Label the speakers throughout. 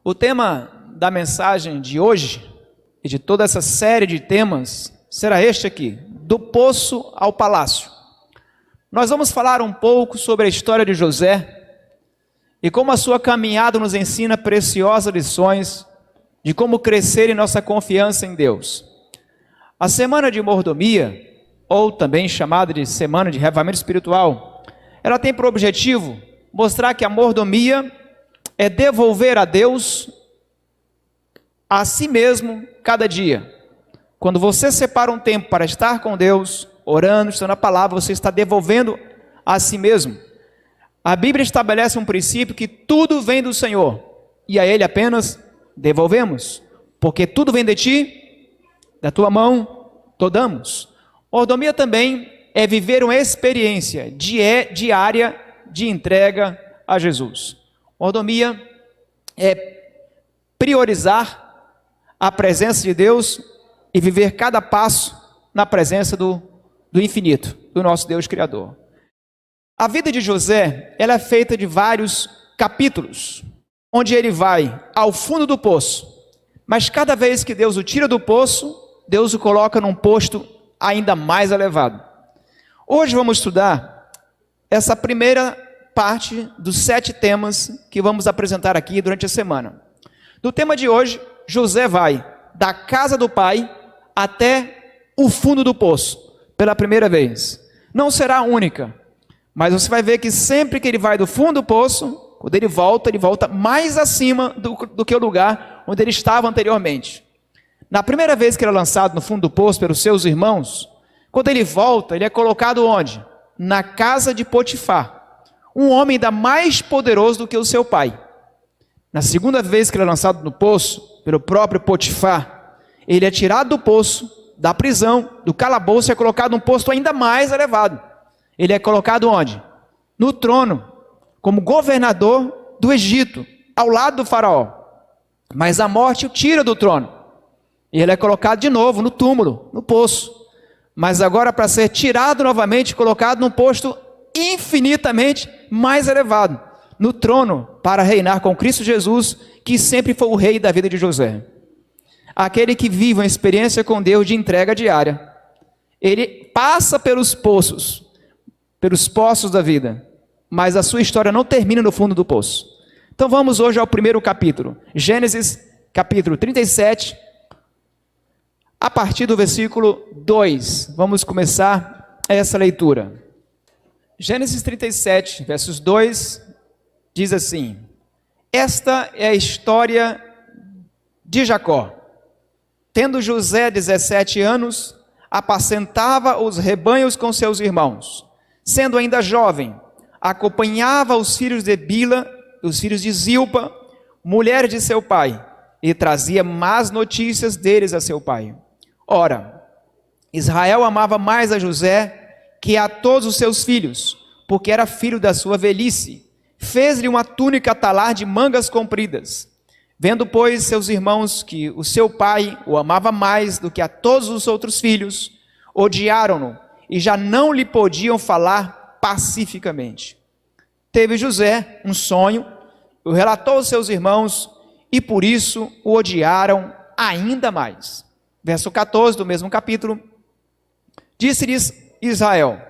Speaker 1: O tema da mensagem de hoje e de toda essa série de temas será este aqui: do poço ao palácio. Nós vamos falar um pouco sobre a história de José e como a sua caminhada nos ensina preciosas lições de como crescer em nossa confiança em Deus. A semana de mordomia, ou também chamada de semana de reavivamento espiritual, ela tem por objetivo mostrar que a mordomia é devolver a Deus a si mesmo cada dia. Quando você separa um tempo para estar com Deus, orando, estudando a palavra, você está devolvendo a si mesmo. A Bíblia estabelece um princípio que tudo vem do Senhor e a Ele apenas devolvemos, porque tudo vem de ti, da tua mão damos. Mordomia também é viver uma experiência diária de entrega a Jesus. Mordomia é priorizar a presença de Deus e viver cada passo na presença do infinito, do nosso Deus Criador. A vida de José, ela é feita de vários capítulos, onde ele vai ao fundo do poço, mas cada vez que Deus o tira do poço, Deus o coloca num posto ainda mais elevado. Hoje vamos estudar essa primeira parte dos 7 temas que vamos apresentar aqui durante a semana. No tema de hoje, José vai da casa do pai até o fundo do poço, pela primeira vez. Não será a única, mas você vai ver que sempre que ele vai do fundo do poço, quando ele volta mais acima do que o lugar onde ele estava anteriormente. Na primeira vez que ele é lançado no fundo do poço pelos seus irmãos, quando ele volta, ele é colocado onde? Na casa de Potifar, um homem ainda mais poderoso do que o seu pai. Na segunda vez que ele é lançado no poço, pelo próprio Potifar, ele é tirado do poço, da prisão, do calabouço, e é colocado num posto ainda mais elevado. Ele é colocado onde? No trono, como governador do Egito, ao lado do faraó. Mas a morte o tira do trono. E ele é colocado de novo no túmulo, no poço. Mas agora para ser tirado novamente, colocado num posto infinitamente mais elevado, no trono, para reinar com Cristo Jesus, que sempre foi o rei da vida de José. Aquele que vive uma experiência com Deus de entrega diária, ele passa pelos poços da vida, mas a sua história não termina no fundo do poço. Então vamos hoje ao primeiro capítulo, Gênesis capítulo 37, a partir do versículo 2, vamos começar essa leitura. Gênesis 37, versos 2, diz assim: esta é a história de Jacó. Tendo José 17 anos, apacentava os rebanhos com seus irmãos. Sendo ainda jovem, acompanhava os filhos de Bila, os filhos de Zilpa, mulher de seu pai, e trazia más notícias deles a seu pai. Ora, Israel amava mais a José que a todos os seus filhos, porque era filho da sua velhice. Fez-lhe uma túnica talar de mangas compridas. Vendo, pois, seus irmãos que o seu pai o amava mais do que a todos os outros filhos, odiaram-no e já não lhe podiam falar pacificamente. Teve José um sonho, o relatou aos seus irmãos e por isso o odiaram ainda mais. Verso 14 do mesmo capítulo, disse-lhes Israel: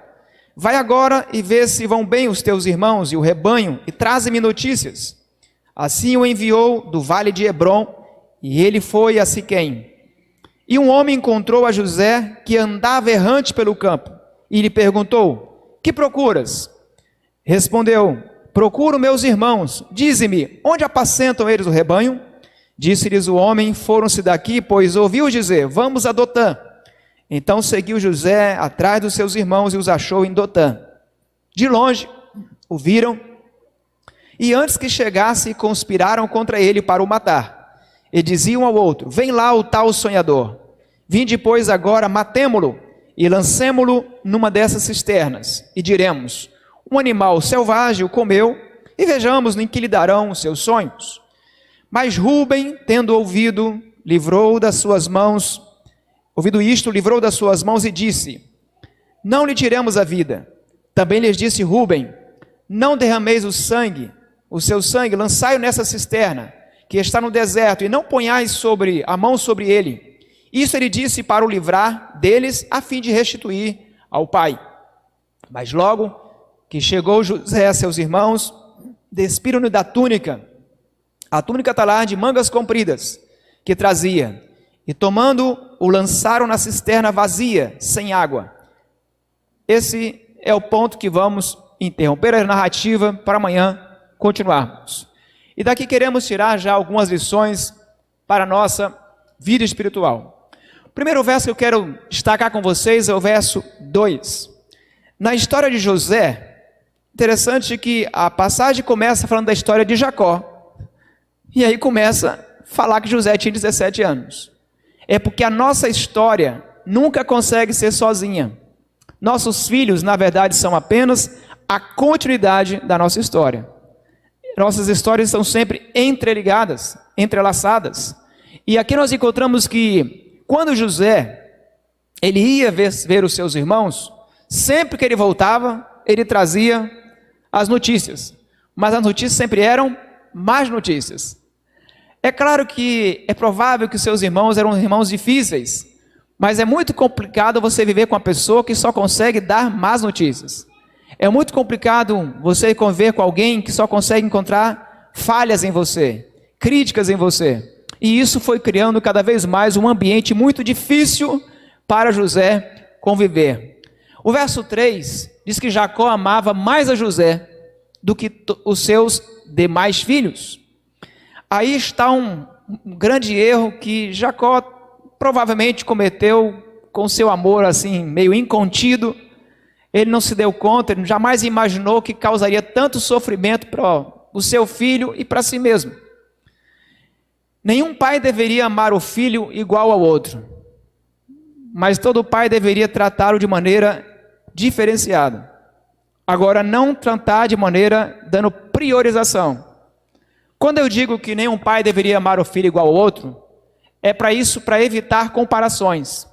Speaker 1: vai agora e vê se vão bem os teus irmãos e o rebanho, e traze-me notícias. Assim o enviou do vale de Hebrom, e ele foi a Siquém. E um homem encontrou a José, que andava errante pelo campo, e lhe perguntou: que procuras? Respondeu: procuro meus irmãos, dize-me, onde apacentam eles o rebanho? Disse-lhes o homem: foram-se daqui, pois ouviu dizer, vamos a Dotã. Então seguiu José atrás dos seus irmãos e os achou em Dotã. De longe o viram, e antes que chegasse, conspiraram contra ele para o matar. E diziam ao outro: vem lá o tal sonhador. Vinde, pois, agora, matemo-lo e lancemo-lo numa dessas cisternas. E diremos: um animal selvagem o comeu, e vejamos em que lhe darão os seus sonhos. Mas Rúben, tendo ouvido isto, livrou das suas mãos e disse: não lhe tiremos a vida. Também lhes disse Rúben: não derrameis o seu sangue, lançai-o nessa cisterna, que está no deserto, e não ponhais a mão sobre ele. Isso ele disse para o livrar deles, a fim de restituir ao pai. Mas logo que chegou José a seus irmãos, despiram-no da túnica, a túnica talar de mangas compridas, que trazia, e tomando, o lançaram na cisterna vazia, sem água. Esse é o ponto que vamos interromper a narrativa para amanhã continuarmos. E daqui queremos tirar já algumas lições para a nossa vida espiritual. O primeiro verso que eu quero destacar com vocês é o verso 2. Na história de José, interessante que a passagem começa falando da história de Jacó. E aí começa a falar que José tinha 17 anos. É porque a nossa história nunca consegue ser sozinha. Nossos filhos, na verdade, são apenas a continuidade da nossa história. Nossas histórias são sempre entreligadas, entrelaçadas. E aqui nós encontramos que quando José, ele ia ver os seus irmãos, sempre que ele voltava, ele trazia as notícias. Mas as notícias sempre eram más notícias. É claro que é provável que os seus irmãos eram irmãos difíceis, mas é muito complicado você viver com uma pessoa que só consegue dar más notícias. É muito complicado você conviver com alguém que só consegue encontrar falhas em você, críticas em você. E isso foi criando cada vez mais um ambiente muito difícil para José conviver. O verso 3 diz que Jacó amava mais a José do que os seus demais filhos. Aí está um grande erro que Jacó provavelmente cometeu com seu amor assim meio incontido. Ele não se deu conta, ele jamais imaginou que causaria tanto sofrimento para o seu filho e para si mesmo. Nenhum pai deveria amar o filho igual ao outro, mas todo pai deveria tratá-lo de maneira diferenciada. Agora, não tratar de maneira dando priorização. Quando eu digo que nenhum pai deveria amar o filho igual ao outro, é para isso, para evitar comparações,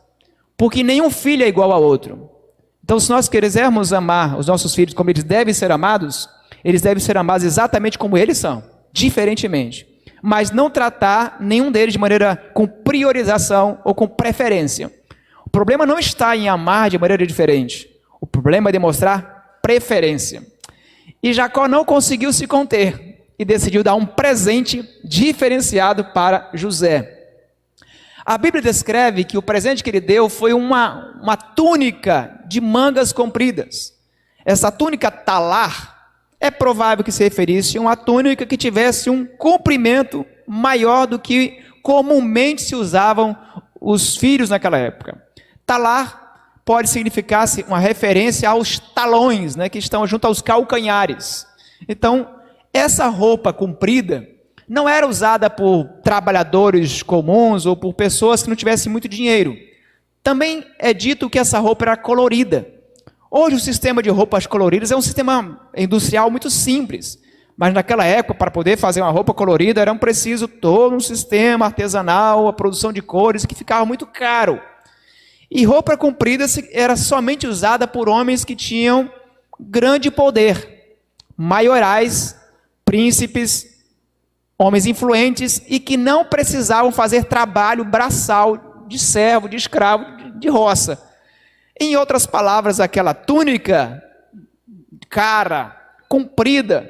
Speaker 1: porque nenhum filho é igual ao outro. Então, se nós quisermos amar os nossos filhos como eles devem ser amados exatamente como eles são, diferentemente. Mas não tratar nenhum deles de maneira com priorização ou com preferência. O problema não está em amar de maneira diferente. O problema é demonstrar preferência. E Jacó não conseguiu se conter e decidiu dar um presente diferenciado para José. A Bíblia descreve que o presente que ele deu foi uma túnica de mangas compridas. Essa túnica talar é provável que se referisse a uma túnica que tivesse um comprimento maior do que comumente se usavam os filhos naquela época. Talar pode significar uma referência aos talões, né, que estão junto aos calcanhares. Então, essa roupa comprida não era usada por trabalhadores comuns ou por pessoas que não tivessem muito dinheiro. Também é dito que essa roupa era colorida. Hoje o sistema de roupas coloridas é um sistema industrial muito simples, mas naquela época, para poder fazer uma roupa colorida, era preciso todo um sistema artesanal, a produção de cores, que ficava muito caro. E roupa comprida era somente usada por homens que tinham grande poder, maiorais, príncipes, homens influentes e que não precisavam fazer trabalho braçal de servo, de escravo, de roça. Em outras palavras, aquela túnica cara, comprida,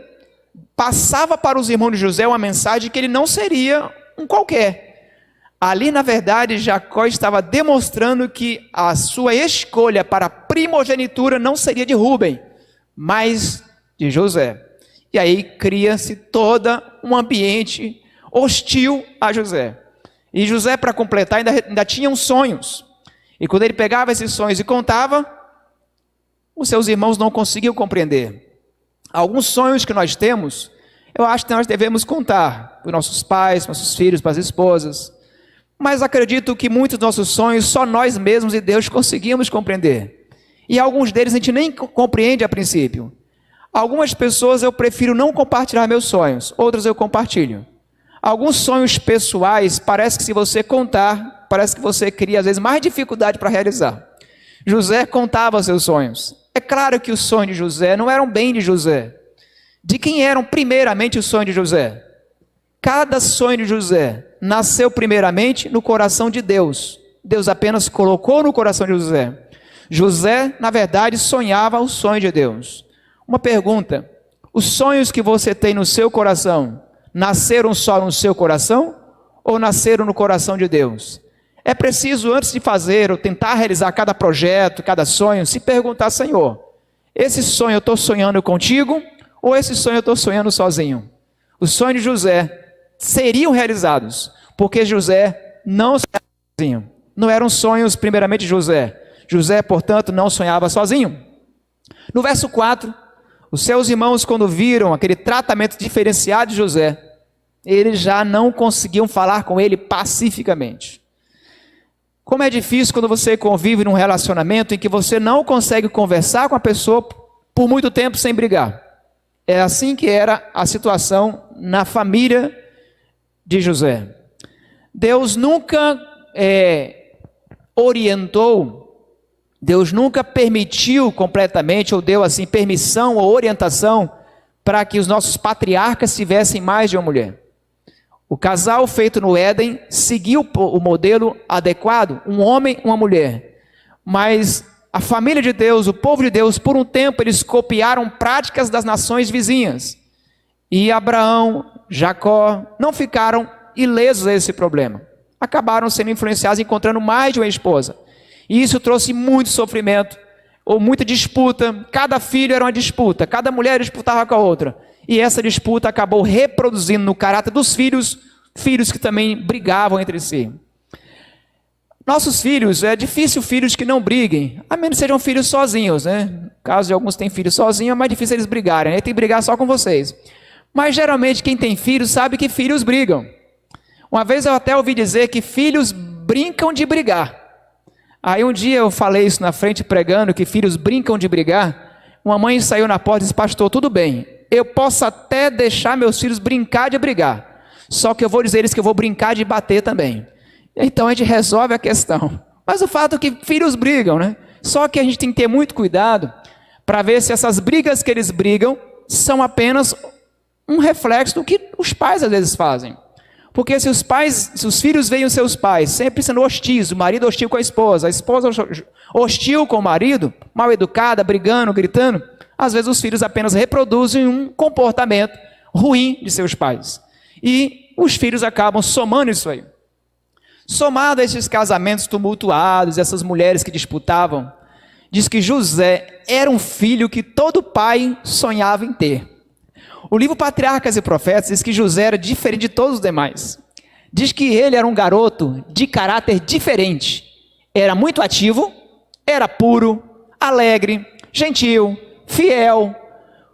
Speaker 1: passava para os irmãos de José uma mensagem que ele não seria um qualquer. Ali, na verdade, Jacó estava demonstrando que a sua escolha para a primogenitura não seria de Rúben, mas de José. E aí cria-se todo um ambiente hostil a José. E José, para completar, ainda tinha uns sonhos. E quando ele pegava esses sonhos e contava, os seus irmãos não conseguiam compreender. Alguns sonhos que nós temos, eu acho que nós devemos contar para os nossos pais, para os nossos filhos, para as esposas. Mas acredito que muitos dos nossos sonhos, só nós mesmos e Deus conseguimos compreender. E alguns deles a gente nem compreende a princípio. Algumas pessoas eu prefiro não compartilhar meus sonhos, outros eu compartilho. Alguns sonhos pessoais, parece que se você contar, parece que você cria às vezes mais dificuldade para realizar. José contava seus sonhos. É claro que os sonhos de José não eram bem de José. De quem eram primeiramente os sonhos de José? Cada sonho de José nasceu primeiramente no coração de Deus. Deus apenas colocou no coração de José. José, na verdade, sonhava o sonho de Deus. Uma pergunta: os sonhos que você tem no seu coração, nasceram só no seu coração ou nasceram no coração de Deus? É preciso, antes de fazer ou tentar realizar cada projeto, cada sonho, se perguntar: Senhor, esse sonho eu estou sonhando contigo ou esse sonho eu estou sonhando sozinho? Os sonhos de José seriam realizados, porque José não sonhava sozinho. Não eram sonhos primeiramente de José. José, portanto, não sonhava sozinho. No verso 4, os seus irmãos, quando viram aquele tratamento diferenciado de José, eles já não conseguiam falar com ele pacificamente. Como é difícil quando você convive num relacionamento em que você não consegue conversar com a pessoa por muito tempo sem brigar. É assim que era a situação na família de José. Deus nunca orientou, Deus nunca permitiu completamente, ou deu assim permissão ou orientação para que os nossos patriarcas tivessem mais de uma mulher. O casal feito no Éden seguiu o modelo adequado, um homem, uma mulher. Mas a família de Deus, o povo de Deus, por um tempo eles copiaram práticas das nações vizinhas. E Abraão, Jacó, não ficaram ilesos a esse problema. Acabaram sendo influenciados, encontrando mais de uma esposa. E isso trouxe muito sofrimento, ou muita disputa. Cada filho era uma disputa, cada mulher disputava com a outra. E essa disputa acabou reproduzindo no caráter dos filhos, filhos que também brigavam entre si. Nossos filhos, é difícil filhos que não briguem, a menos que sejam filhos sozinhos, né? No caso de alguns têm filhos sozinhos, é mais difícil eles brigarem, né? Tem que brigar só com vocês. Mas geralmente quem tem filhos sabe que filhos brigam. Uma vez eu até ouvi dizer que filhos brincam de brigar. Aí um dia eu falei isso na frente pregando, que filhos brincam de brigar. Uma mãe saiu na porta e disse: pastor, tudo bem, eu posso até deixar meus filhos brincar de brigar, só que eu vou dizer a eles que eu vou brincar de bater também. Então a gente resolve a questão. Mas o fato é que filhos brigam, né? Só que a gente tem que ter muito cuidado para ver se essas brigas que eles brigam são apenas um reflexo do que os pais às vezes fazem. Porque se os filhos veem os seus pais sempre sendo hostis, o marido hostil com a esposa hostil com o marido, mal educada, brigando, gritando, às vezes os filhos apenas reproduzem um comportamento ruim de seus pais. E os filhos acabam somando isso aí. Somado a esses casamentos tumultuados, essas mulheres que disputavam, diz que José era um filho que todo pai sonhava em ter. O livro Patriarcas e Profetas diz que José era diferente de todos os demais. Diz que ele era um garoto de caráter diferente. Era muito ativo, era puro, alegre, gentil, fiel,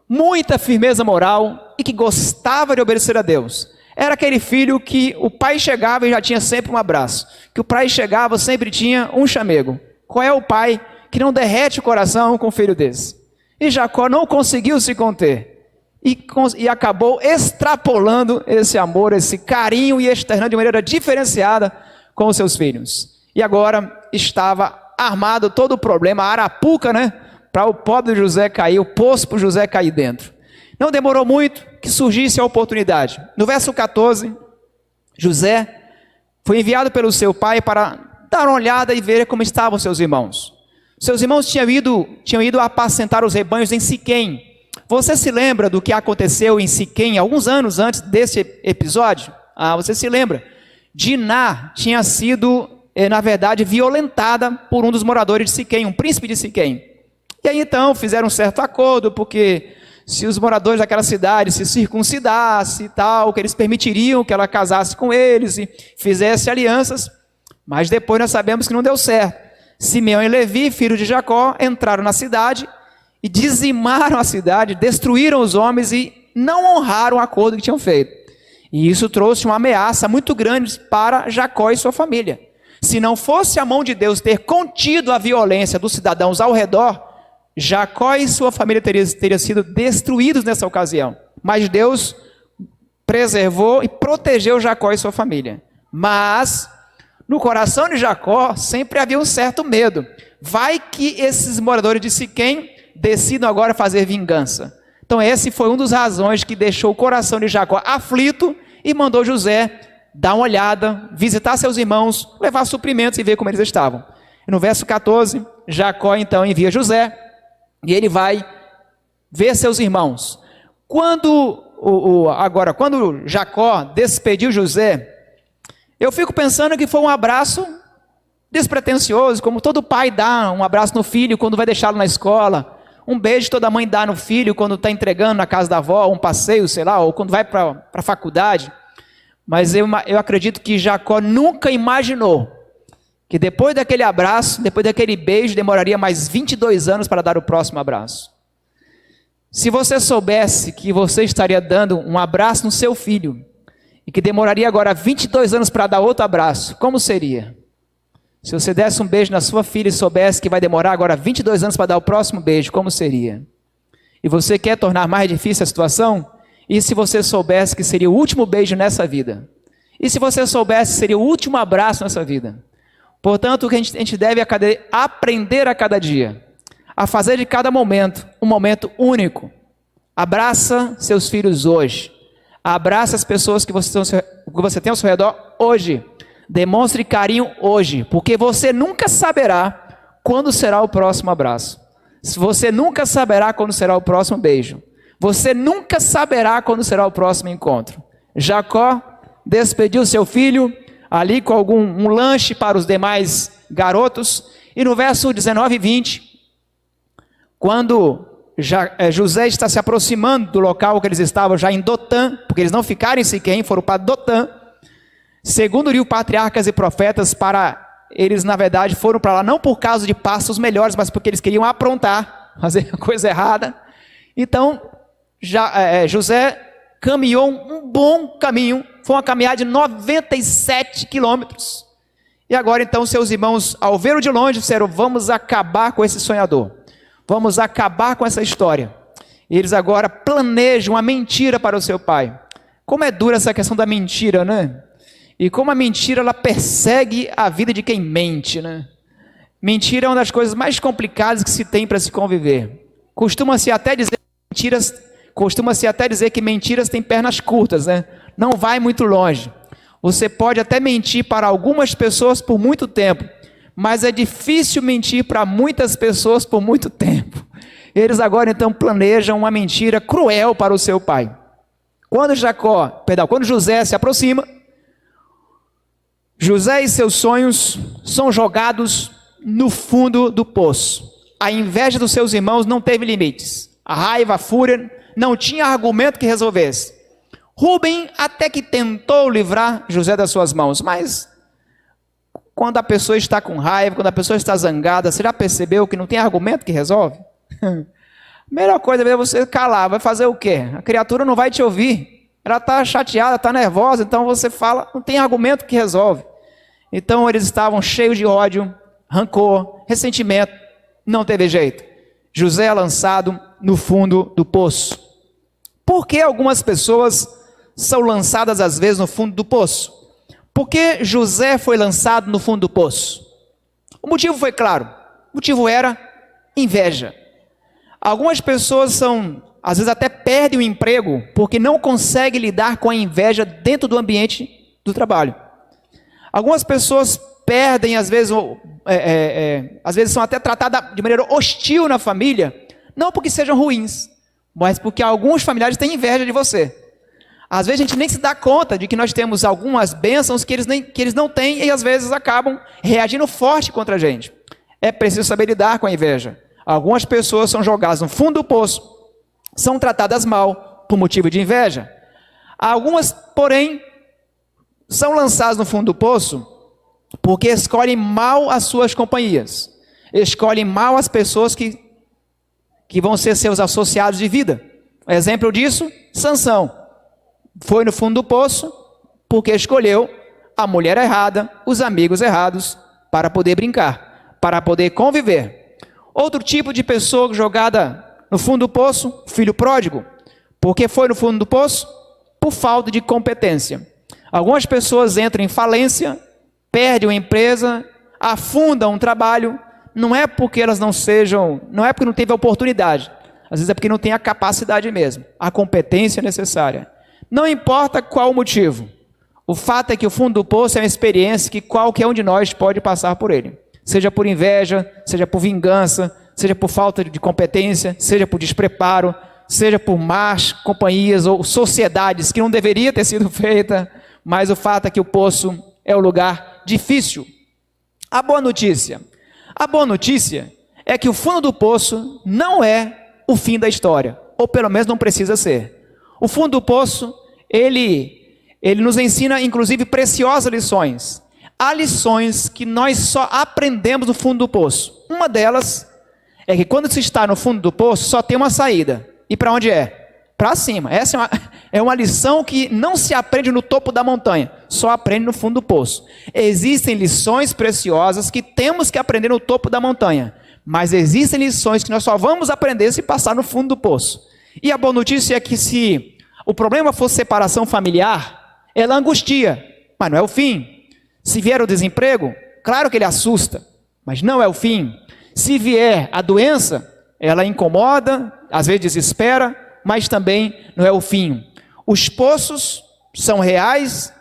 Speaker 1: muita firmeza moral e que gostava de obedecer a Deus. Era aquele filho que o pai chegava e já tinha sempre um abraço. Que o pai chegava sempre tinha um chamego. Qual é o pai que não derrete o coração com um filho desse? E Jacó não conseguiu se conter. E acabou extrapolando esse amor, esse carinho e externando de maneira diferenciada com os seus filhos. E agora estava armado todo o problema, a arapuca, né? Para o pobre José cair, o poço para o José cair dentro. Não demorou muito que surgisse a oportunidade. No verso 14, José foi enviado pelo seu pai para dar uma olhada e ver como estavam seus irmãos. Seus irmãos tinham ido apacentar os rebanhos em Siquém. Você se lembra do que aconteceu em Siquém alguns anos antes desse episódio? Você se lembra? Diná tinha sido, na verdade, violentada por um dos moradores de Siquém, um príncipe de Siquém. E aí então fizeram um certo acordo, porque se os moradores daquela cidade se circuncidassem e tal, que eles permitiriam que ela casasse com eles e fizesse alianças. Mas depois nós sabemos que não deu certo. Simeão e Levi, filhos de Jacó, entraram na cidade e dizimaram a cidade, destruíram os homens e não honraram o acordo que tinham feito. E isso trouxe uma ameaça muito grande para Jacó e sua família. Se não fosse a mão de Deus ter contido a violência dos cidadãos ao redor, Jacó e sua família teriam sido destruídos nessa ocasião. Mas Deus preservou e protegeu Jacó e sua família. Mas no coração de Jacó sempre havia um certo medo. Vai que esses moradores de Siquém decidam agora fazer vingança. Então esse foi um dos razões que deixou o coração de Jacó aflito e mandou José dar uma olhada, visitar seus irmãos, levar suprimentos e ver como eles estavam. E no verso 14, Jacó então envia José e ele vai ver seus irmãos. Quando Jacó despediu José, eu fico pensando que foi um abraço despretensioso, como todo pai dá um abraço no filho quando vai deixá-lo na escola, um beijo toda mãe dá no filho quando está entregando na casa da avó, um passeio, sei lá, ou quando vai para a faculdade. Mas eu acredito que Jacó nunca imaginou que depois daquele abraço, depois daquele beijo, demoraria mais 22 anos para dar o próximo abraço. Se você soubesse que você estaria dando um abraço no seu filho e que demoraria agora 22 anos para dar outro abraço, como seria? Se você desse um beijo na sua filha e soubesse que vai demorar agora 22 anos para dar o próximo beijo, como seria? E você quer tornar mais difícil a situação? E se você soubesse que seria o último beijo nessa vida? E se você soubesse que seria o último abraço nessa vida? Portanto, o que a gente deve aprender a cada dia, a fazer de cada momento um momento único. Abraça seus filhos hoje. Abraça as pessoas que você tem ao seu redor hoje. Demonstre carinho hoje, porque você nunca saberá quando será o próximo abraço. Você nunca saberá quando será o próximo beijo. Você nunca saberá quando será o próximo encontro. Jacó despediu seu filho ali com um lanche para os demais garotos. E no verso 19 e 20, quando José está se aproximando do local que eles estavam já em Dotã, porque eles não ficaram em Siquém, foram para Dotã. Segundo o patriarcas e profetas, eles na verdade foram para lá não por causa de pastos melhores, mas porque eles queriam aprontar, fazer a coisa errada. Então, José caminhou um bom caminho, foi uma caminhada de 97 quilômetros. E agora então seus irmãos, ao vê-lo de longe, disseram: vamos acabar com esse sonhador, vamos acabar com essa história. E eles agora planejam uma mentira para o seu pai. Como é dura essa questão da mentira, né? E como a mentira ela persegue a vida de quem mente, né? Mentira é uma das coisas mais complicadas que se tem para se conviver. Costuma-se até dizer que mentiras têm pernas curtas, né? Não vai muito longe. Você pode até mentir para algumas pessoas por muito tempo, mas é difícil mentir para muitas pessoas por muito tempo. Eles agora então planejam uma mentira cruel para o seu pai. Quando José se aproxima, José e seus sonhos são jogados no fundo do poço. A inveja dos seus irmãos não teve limites. A raiva, a fúria, não tinha argumento que resolvesse. Rubem até que tentou livrar José das suas mãos, mas quando a pessoa está com raiva, quando a pessoa está zangada, você já percebeu que não tem argumento que resolve? A melhor coisa é você calar, vai fazer o quê? A criatura não vai te ouvir, ela está chateada, está nervosa, então você fala, não tem argumento que resolve. Então eles estavam cheios de ódio, rancor, ressentimento, não teve jeito. José é lançado no fundo do poço. Por que algumas pessoas são lançadas às vezes no fundo do poço? Por que José foi lançado no fundo do poço? O motivo foi claro, o motivo era inveja. Algumas pessoas às vezes até perdem o emprego porque não conseguem lidar com a inveja dentro do ambiente do trabalho. Algumas pessoas perdem, às vezes são até tratadas de maneira hostil na família, não porque sejam ruins, mas porque alguns familiares têm inveja de você. Às vezes a gente nem se dá conta de que nós temos algumas bênçãos que eles não têm e às vezes acabam reagindo forte contra a gente. É preciso saber lidar com a inveja. Algumas pessoas são jogadas no fundo do poço, são tratadas mal por motivo de inveja. Algumas, porém, são lançadas no fundo do poço porque escolhem mal as suas companhias, escolhem mal as pessoas que vão ser seus associados de vida. Exemplo disso, Sansão. Foi no fundo do poço porque escolheu a mulher errada, os amigos errados, para poder brincar, para poder conviver. Outro tipo de pessoa jogada no fundo do poço, filho pródigo. Por que foi no fundo do poço? Por falta de competência. Algumas pessoas entram em falência, perdem uma empresa, afundam um trabalho, não é porque elas não é porque não teve a oportunidade, às vezes é porque não tem a capacidade mesmo, a competência necessária. Não importa qual o motivo. O fato é que o fundo do poço é uma experiência que qualquer um de nós pode passar por ele. Seja por inveja, seja por vingança, seja por falta de competência, seja por despreparo, seja por más companhias ou sociedades que não deveria ter sido feita, mas o fato é que o poço é um lugar difícil. A boa notícia é que o fundo do poço não é o fim da história, ou pelo menos não precisa ser. O fundo do poço, ele nos ensina inclusive preciosas lições. Há lições que nós só aprendemos no fundo do poço. Uma delas é que quando se está no fundo do poço, só tem uma saída. E para onde é? Para cima. Essa é uma lição que não se aprende no topo da montanha, só aprende no fundo do poço. Existem lições preciosas que temos que aprender no topo da montanha, mas existem lições que nós só vamos aprender se passar no fundo do poço. E a boa notícia é que se o problema for separação familiar, ela angustia, mas não é o fim. Se vier o desemprego, claro que ele assusta, mas não é o fim. Se vier a doença, ela incomoda, às vezes desespera, mas também não é o fim. Os poços são reais,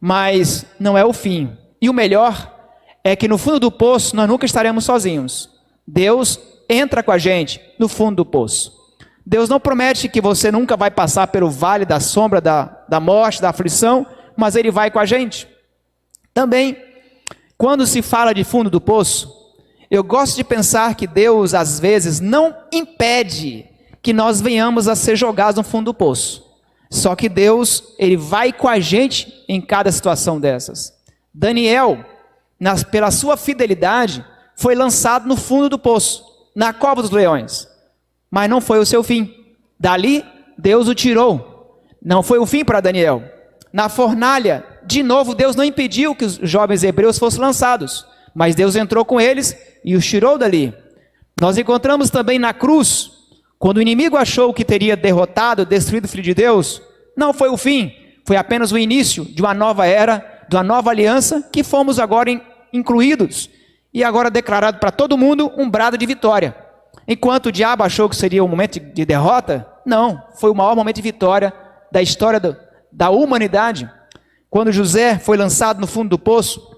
Speaker 1: mas não é o fim. E o melhor é que no fundo do poço nós nunca estaremos sozinhos. Deus entra com a gente no fundo do poço. Deus não promete que você nunca vai passar pelo vale da sombra da morte, da aflição, mas Ele vai com a gente. Também, quando se fala de fundo do poço, eu gosto de pensar que Deus, às vezes, não impede que nós venhamos a ser jogados no fundo do poço. Só que Deus, Ele vai com a gente em cada situação dessas. Daniel, pela sua fidelidade, foi lançado no fundo do poço, na cova dos leões. Mas não foi o seu fim. Dali, Deus o tirou. Não foi o fim para Daniel. Na fornalha, de novo, Deus não impediu que os jovens hebreus fossem lançados, mas Deus entrou com eles e os tirou dali. Nós encontramos também na cruz, quando o inimigo achou que teria derrotado, destruído o Filho de Deus, não foi o fim, foi apenas o início de uma nova era, de uma nova aliança, que fomos agora incluídos, e agora declarado para todo mundo um brado de vitória. Enquanto o diabo achou que seria um momento de derrota, não, foi o maior momento de vitória da história da humanidade. Quando José foi lançado no fundo do poço,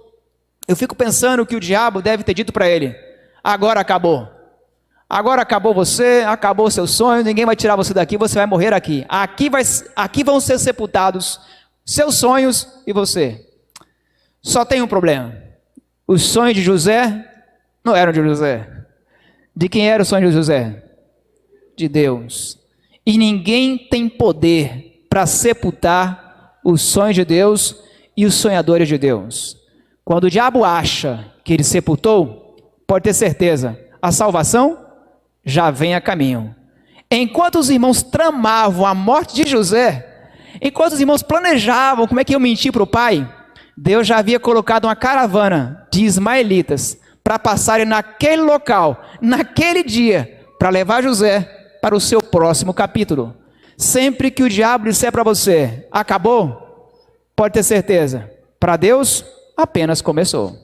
Speaker 1: eu fico pensando que o diabo deve ter dito para ele: agora acabou você, acabou o seu sonho, ninguém vai tirar você daqui, você vai morrer aqui. Aqui vão ser sepultados seus sonhos e você. Só tem um problema: os sonhos de José não eram de José. De quem era o sonho de José? De Deus. E ninguém tem poder para sepultar os sonhos de Deus e os sonhadores de Deus. Quando o diabo acha que ele sepultou, pode ter certeza, a salvação já vem a caminho. Enquanto os irmãos tramavam a morte de José, enquanto os irmãos planejavam como é que iam mentir para o pai, Deus já havia colocado uma caravana de ismaelitas para passarem naquele local, naquele dia, para levar José para o seu próximo capítulo. Sempre que o diabo disser para você: acabou, pode ter certeza, para Deus apenas começou.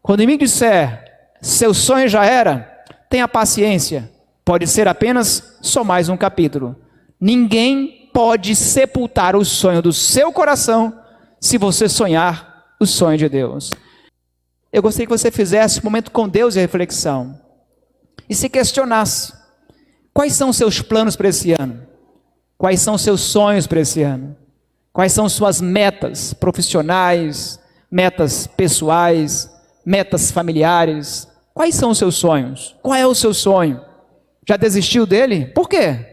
Speaker 1: Quando o inimigo disser: seu sonho já era, tenha paciência, pode ser apenas só mais um capítulo. Ninguém pode sepultar o sonho do seu coração se você sonhar o sonho de Deus. Eu gostaria que você fizesse um momento com Deus de reflexão e se questionasse: quais são os seus planos para esse ano? Quais são os seus sonhos para esse ano? Quais são suas metas profissionais, metas pessoais, metas familiares? Quais são os seus sonhos? Qual é o seu sonho? Já desistiu dele? Por quê?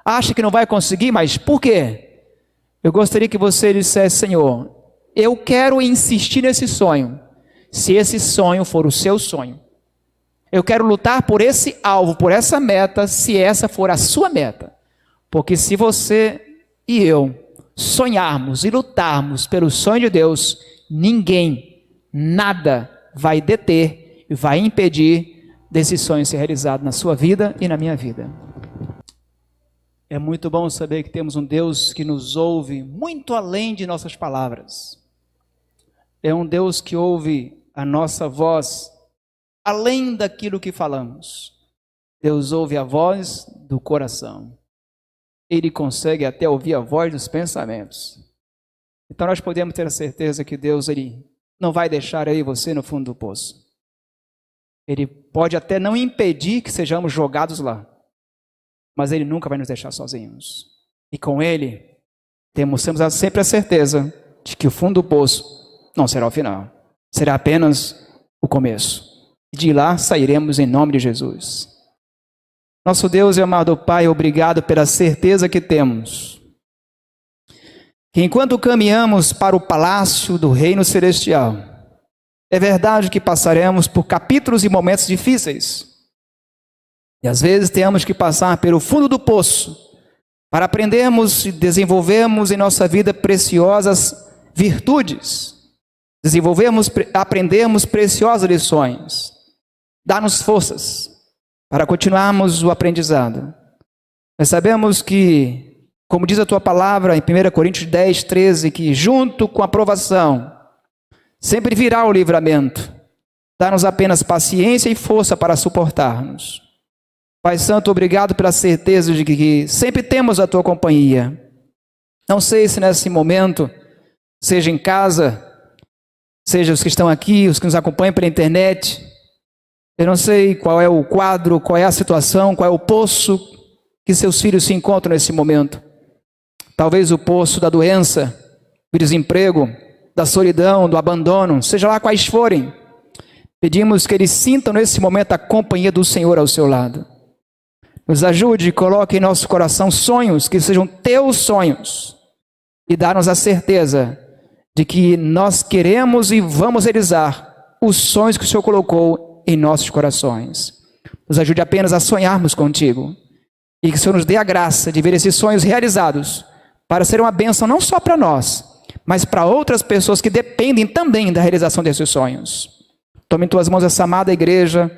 Speaker 1: Acha que não vai conseguir, mas por quê? Eu gostaria que você dissesse: Senhor, eu quero insistir nesse sonho, se esse sonho for o seu sonho. Eu quero lutar por esse alvo, por essa meta, se essa for a sua meta. Porque se você e eu sonharmos e lutarmos pelo sonho de Deus, ninguém, nada vai deter e vai impedir desse sonho ser realizado na sua vida e na minha vida. É muito bom saber que temos um Deus que nos ouve muito além de nossas palavras. É um Deus que ouve a nossa voz além daquilo que falamos. Deus ouve a voz do coração. Ele consegue até ouvir a voz dos pensamentos. Então nós podemos ter a certeza que Deus, Ele não vai deixar aí você no fundo do poço. Ele pode até não impedir que sejamos jogados lá, mas Ele nunca vai nos deixar sozinhos. E com Ele, temos sempre a certeza de que o fundo do poço não será o final, será apenas o começo. De lá sairemos em nome de Jesus. Nosso Deus e amado Pai, obrigado pela certeza que temos, que enquanto caminhamos para o palácio do Reino Celestial, é verdade que passaremos por capítulos e momentos difíceis, e às vezes temos que passar pelo fundo do poço, para aprendermos e desenvolvermos em nossa vida preciosas virtudes, aprendermos preciosas lições. Dá-nos forças para continuarmos o aprendizado. Nós sabemos que, como diz a Tua palavra em 1 Coríntios 10, 13, que junto com a provação, sempre virá o livramento. Dá-nos apenas paciência e força para suportarmos. Pai Santo, obrigado pela certeza de que sempre temos a Tua companhia. Não sei se nesse momento, seja em casa, seja os que estão aqui, os que nos acompanham pela internet, eu não sei qual é o quadro, qual é a situação, qual é o poço que seus filhos se encontram nesse momento. Talvez o poço da doença, do desemprego, da solidão, do abandono, seja lá quais forem. Pedimos que eles sintam nesse momento a companhia do Senhor ao seu lado. Nos ajude e coloque em nosso coração sonhos que sejam teus sonhos. E dá-nos a certeza de que nós queremos e vamos realizar os sonhos que o Senhor colocou em nossos corações. Nos ajude apenas a sonharmos contigo. E que o Senhor nos dê a graça de ver esses sonhos realizados, para ser uma bênção não só para nós, mas para outras pessoas que dependem também da realização desses sonhos. Tome em tuas mãos essa amada igreja,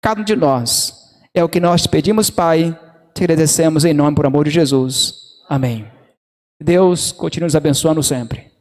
Speaker 1: cada um de nós. É o que nós te pedimos, Pai, te agradecemos em nome por amor de Jesus. Amém. Deus continue nos abençoando sempre.